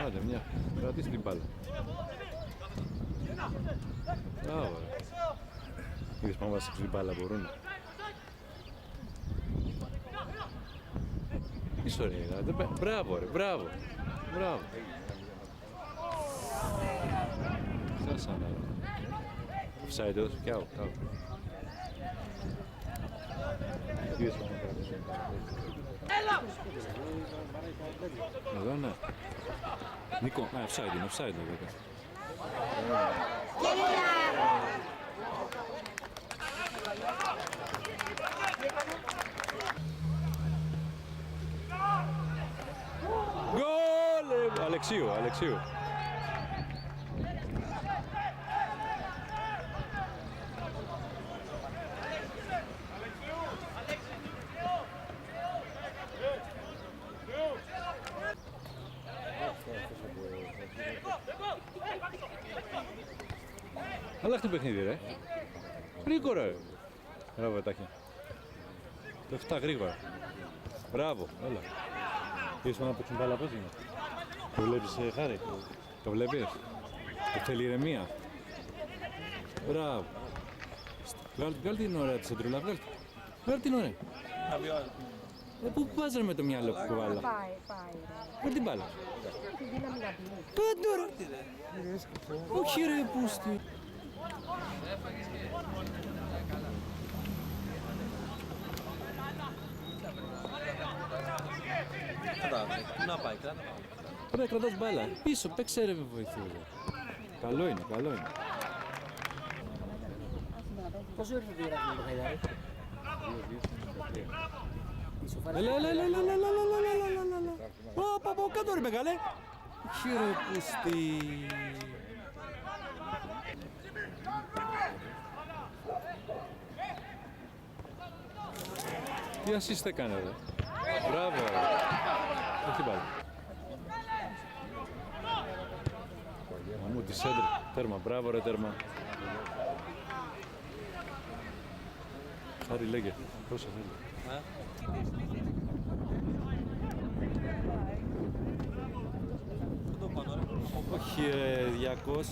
Άντε, μια. Κρατήστε την μπάλα. Μπράβο, ρε. Είδες πάνω βάσει την μπάλα, μπορούν. Είσαι ωραία, μπράβο ρε, μπράβο. Μπράβο. Χάσανε ρε. Offside εδώ, κι άλλο. Είδες πάνω κρατήσουν. Εδώ ναι. Νίκο, offside είναι, offside είναι. Γκολ! Αλεξίου. Αλλάχτε το παιχνίδι ρε. Γρήγορα ρε. Μπράβο Βετάκη. Το 7 γρήγορα. Μπράβο, έλα. Είδες να παίξουν μπάλα πώς είναι. Το βλέπεις χάρη. Το βλέπεις. Το θέλει ηρεμία. Μπράβο. Βγάλ' την ώρα της Αντρούλα, βγάλ' την ώρα. Πού πας ρε με το μυαλό που κουβάλα. Πάει. Βγάλ' την μπάλα. Τη δύναμη να μπει. Πάντο ρε. Όχι ρε πούστη. Να πάει, κράτα. Ωραία, κρατάς μπάλα. Πίσω, παίξε ρε με βοηθούς. Καλό είναι. Πόσο ήρθε τη γράφη με το Χαϊδάρι. Έλα. Πω, κάτω ρε μεγάλε. Χείρε πούστη. Τι assist έκανε ρε. Μπράβο ρε. Όχι μπάλα. Μαμού τη σέντρη. Τέρμα, μπράβο ρε τέρμα. Χάρη λέγε. Πόσο θέλει. Όχι ρε, Διακός.